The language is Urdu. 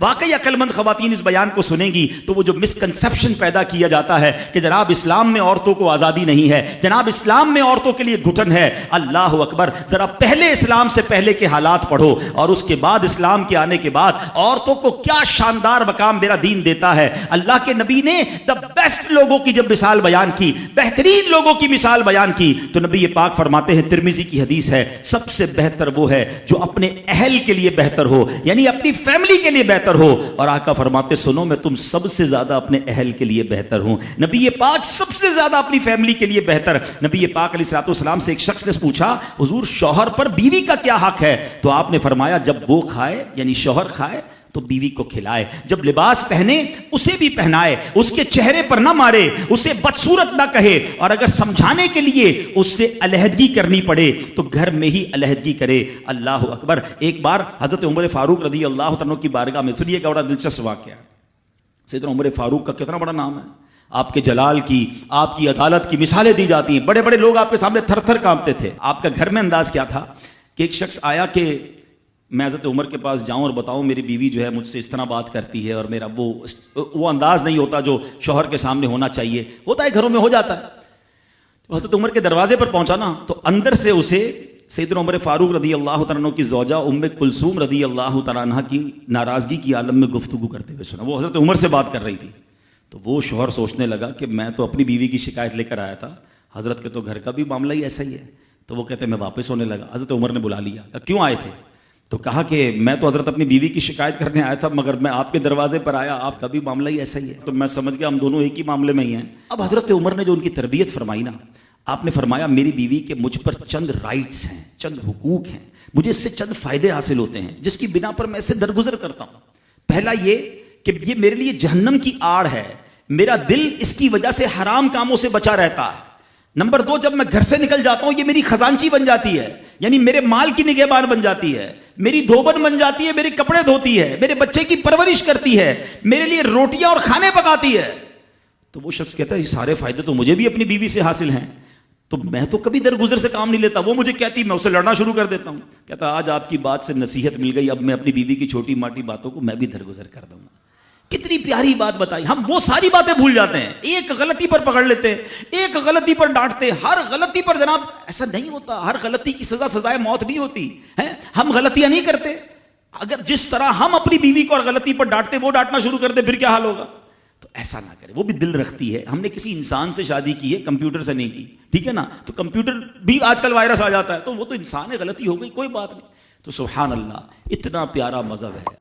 واقعی عقل مند خواتین اس بیان کو سنیں گی تو وہ جو مسکنسپشن پیدا کیا جاتا ہے کہ جناب اسلام میں عورتوں کو آزادی نہیں ہے، جناب اسلام میں عورتوں کے لیے گھٹن ہے، اللہ اکبر، ذرا پہلے اسلام سے پہلے کے حالات پڑھو اور اس کے بعد اسلام کے آنے کے بعد عورتوں کو کیا شاندار مقام میرا دین دیتا ہے۔ اللہ کے نبی نے دا بیسٹ لوگوں کی جب مثال بیان کی، بہترین لوگوں کی مثال بیان کی، تو نبی پاک فرماتے ہیں، ترمذی کی حدیث ہے، سب سے بہتر وہ ہے جو اپنے اہل کے لیے بہتر ہو، یعنی اپنی فیملی کے لیے بہتر ہو۔ اور آقا فرماتے سنو میں تم سب سے زیادہ اپنے اہل کے لیے بہتر ہوں۔ نبی پاک سب سے زیادہ اپنی فیملی کے لیے بہتر۔ نبی پاک علیہ الصلوۃ والسلام سے ایک شخص نے پوچھا، حضور شوہر پر بیوی کا کیا حق ہے؟ تو آپ نے فرمایا جب وہ کھائے یعنی شوہر کھائے تو بیوی کو کھلائے، جب لباس پہنے اسے بھی پہنائے، اس کے چہرے پر نہ مارے، اسے بدصورت نہ کہے، اور اگر سمجھانے کے لیے اس سے علیحدگی کرنی پڑے تو گھر میں ہی علیحدگی کرے۔ اللہ اکبر۔ ایک بار حضرت عمر فاروق رضی اللہ عنہ کی بارگاہ میں، سنیے گا، بڑا دلچسپ واقعہ۔ سیدنا عمر فاروق کا کتنا بڑا نام ہے، آپ کے جلال کی، آپ کی عدالت کی مثالیں دی جاتی ہیں، بڑے بڑے لوگ آپ کے سامنے تھر تھر کانپتے تھے۔ آپ کا گھر میں انداز کیا تھا کہ ایک شخص آیا کہ میں حضرت عمر کے پاس جاؤں اور بتاؤں میری بیوی جو ہے مجھ سے اس طرح بات کرتی ہے، اور میرا وہ انداز نہیں ہوتا جو شوہر کے سامنے ہونا چاہیے، ہوتا ہے گھروں میں، ہو جاتا ہے۔ تو حضرت عمر کے دروازے پر پہنچا نا، تو اندر سے اسے سیدنا عمر فاروق رضی اللہ تعالیٰ عنہ کی زوجہ ام کلثوم رضی اللہ تعالیٰ عنہ کی ناراضگی کی عالم میں گفتگو کرتے ہوئے سنا۔ وہ حضرت عمر سے بات کر رہی تھی، تو وہ شوہر سوچنے لگا کہ میں تو اپنی بیوی کی شکایت لے کر آیا تھا، حضرت کے تو گھر کا بھی معاملہ ہی ایسا ہی ہے۔ تو وہ کہتے ہیں میں واپس ہونے لگا۔ حضرت عمر نے بلا لیا، کہا کیوں آئے تھے؟ تو کہا کہ میں تو حضرت اپنی بیوی کی شکایت کرنے آیا تھا، مگر میں آپ کے دروازے پر آیا، آپ کا بھی معاملہ ہی ایسا ہی ہے، تو میں سمجھ گیا ہم دونوں ایک ہی معاملے میں ہی ہیں۔ اب حضرت عمر نے جو ان کی تربیت فرمائی نا، آپ نے فرمایا میری بیوی کے مجھ پر چند رائٹس ہیں، چند حقوق ہیں، مجھے اس سے چند فائدے حاصل ہوتے ہیں جس کی بنا پر میں اس سے درگزر کرتا ہوں۔ پہلا یہ کہ یہ میرے لیے جہنم کی آڑ ہے، میرا دل اس کی وجہ سے حرام کاموں سے بچا رہتا ہے۔ نمبر دو، جب میں گھر سے نکل جاتا ہوں یہ میری خزانچی بن جاتی ہے، یعنی میرے مال کی نگہبان بن جاتی ہے، میری دھوبن بن جاتی ہے، میرے کپڑے دھوتی ہے، میرے بچے کی پرورش کرتی ہے، میرے لیے روٹیاں اور کھانے پکاتی ہے۔ تو وہ شخص کہتا ہے یہ سارے فائدے تو مجھے بھی اپنی بیوی سے حاصل ہیں، تو میں تو کبھی درگزر سے کام نہیں لیتا، وہ مجھے کہتی میں اسے لڑنا شروع کر دیتا ہوں۔ کہتا آج آپ کی بات سے نصیحت مل گئی، اب میں اپنی بیوی کی چھوٹی موٹی باتوں کو میں بھی درگزر کر دوں گا۔ کتنی پیاری بات بتائی، ہم وہ ساری باتیں بھول جاتے ہیں، ایک غلطی پر پکڑ لیتے ہیں، ایک غلطی پر ڈانٹتے ہیں، ہر غلطی پر جناب ایسا نہیں ہوتا، ہر غلطی کی سزا سزائے موت نہیں ہوتی ہے، ہم غلطیاں نہیں کرتے۔ اگر جس طرح ہم اپنی بیوی کو اور غلطی پر ڈانٹتے وہ ڈانٹنا شروع کر دے پھر کیا حال ہوگا؟ تو ایسا نہ کرے، وہ بھی دل رکھتی ہے، ہم نے کسی انسان سے شادی کی ہے، کمپیوٹر سے نہیں کی، ٹھیک ہے نا؟ تو کمپیوٹر بھی آج کل وائرس آ جاتا ہے، تو وہ تو انسان ہے، غلطی ہو گئی، کوئی بات نہیں۔ تو سبحان اللہ، اتنا پیارا مذہب ہے۔